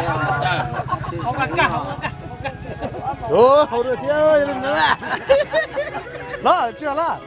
Không ăn cả, không ăn cả. Ủa, không được thiếu ơi, đừng nữa à. Đó, chưa đó.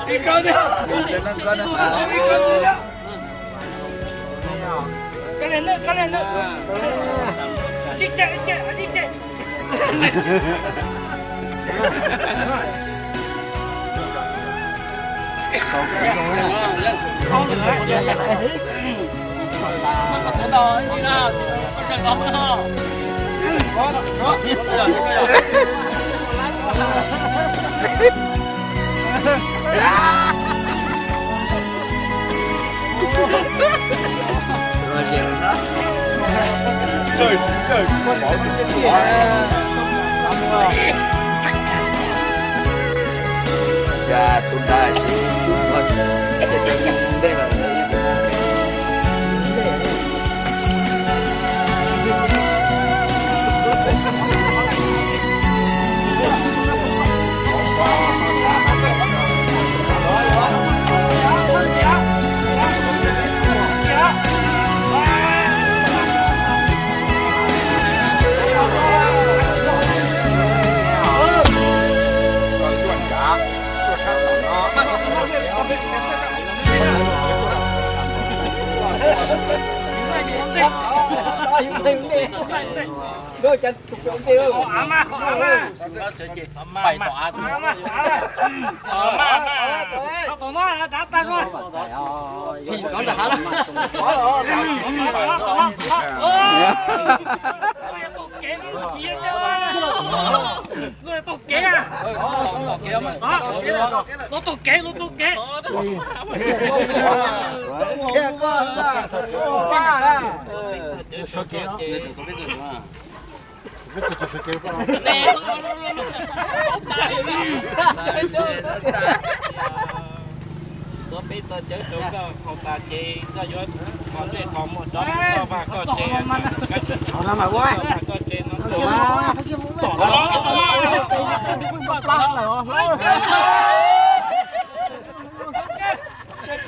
Đi con đi. Cái này nữa. Chích chạy. Không được nó có thể đòi chị nào con sẽ có nó có Rồi chiều nó Trời con bỏ cái gì cha tôi đã thôi đây là Rồi chân chụp tiêu. Ama. Bày tỏa. Tụi nó đã ta rồi. Thì có là hả? Người tụt kế à? Nó tụt kế. Tôi biết tôi chở xuống không ta chi cho vô còn chuyện không một đó và có chuyện Họ làm mà quá có chuyện nó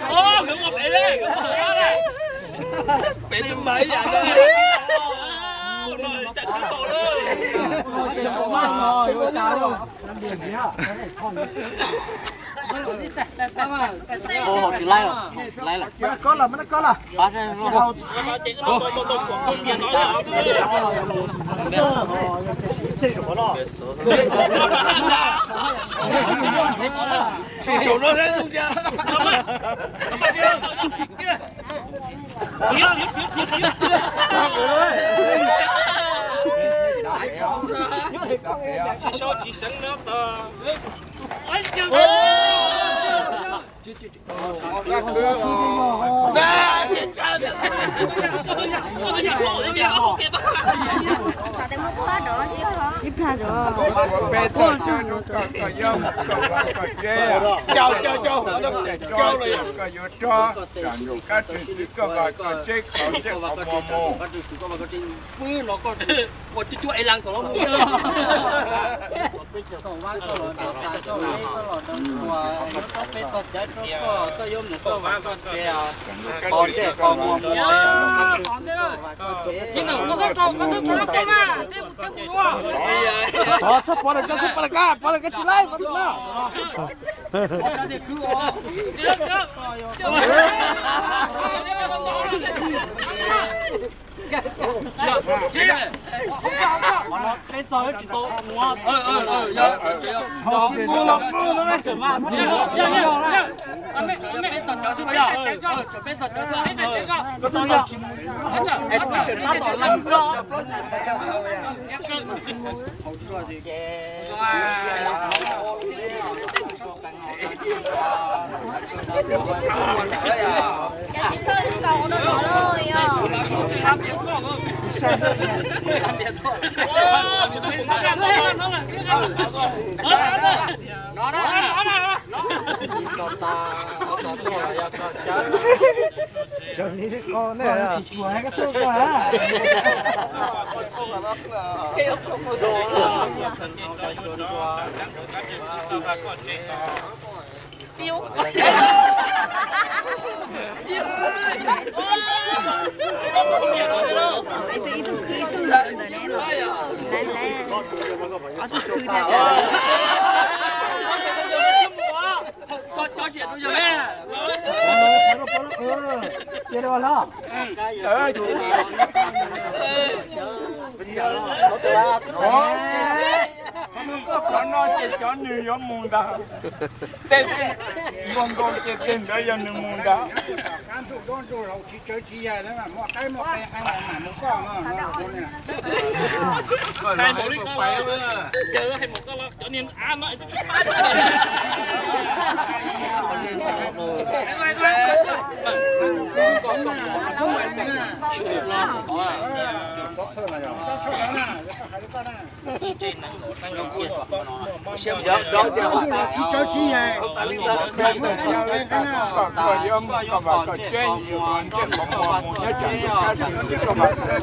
không một bể đây bể thêm mấy vậy rồi chặt cái tổ Ồ, chỉ lấy rồi. Có là nó có là. Bắt ra nó. Chỉ số nó đấy không chứ. Chỉ sẵn nước tờ. Sao để mất hết rồi chứ hả? Bây giờ chơi nó có dông, có chê. Chào cho. Các chuyện có chê có mồ. Phứ nó có một chút ai lăng của nó mua Họ sắp bỏ được cái chỉ lấy bắt được nào. Cái trời chỉ tổ mua. Họ chỉ mua lắm đấy. Có tôi đâu. Cái chỉ sao cầu nó bỏ rồi à. Trời đi con này à. Chùa hay cái xương quá hả? phiêu. Cho chuyện bây giờ mẹ. Chơi đâu lo? Cho nó sẽ cho nhiều giống mùng đó. Tên con chỉ tên đó giống nhiều mùng đó. Cán trụ đón trụ rồi chỉ chơi chỉ vậy đấy mà một cái anh mà một con mà nó nè. Hai một đi coi chơi hai một con cho nên ăn nó chút bát. Chỉ chơi chỉ vậy. Có giống có vào có chơi nhiều còn chơi bóng mồm nhớ chơi cái gì có vào chơi.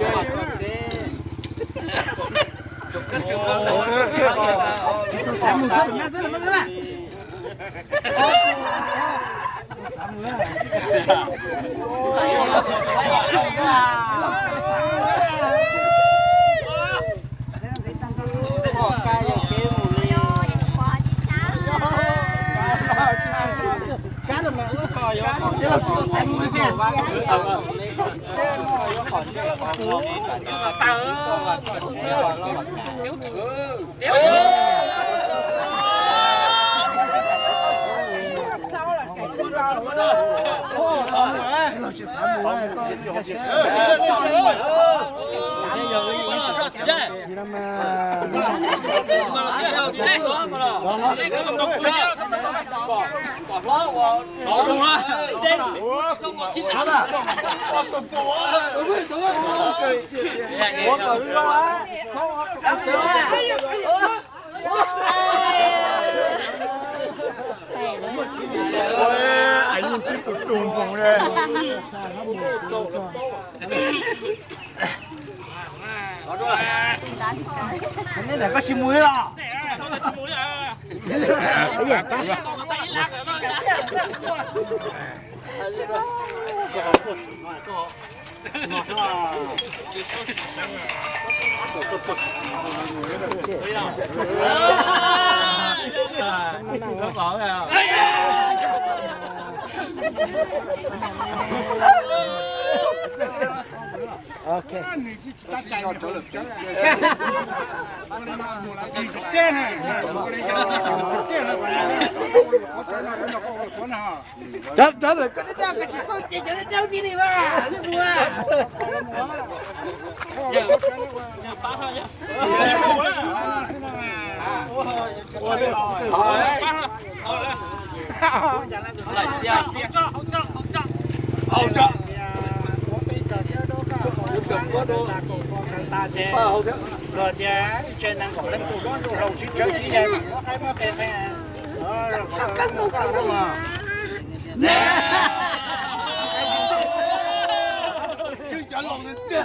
Anh tiếp tục tuôn cùng đây. Cái này có chim muối rồi. Cái gì? Ok. Chết rồi, cái đó cái số chị cho nó đâu gì đi mà. Rồi cha trên đang gọi lên chủ đón chủ hậu chỉ chơi chỉ vậy có cái mà kẹt này Chưa trả lòng đến chưa?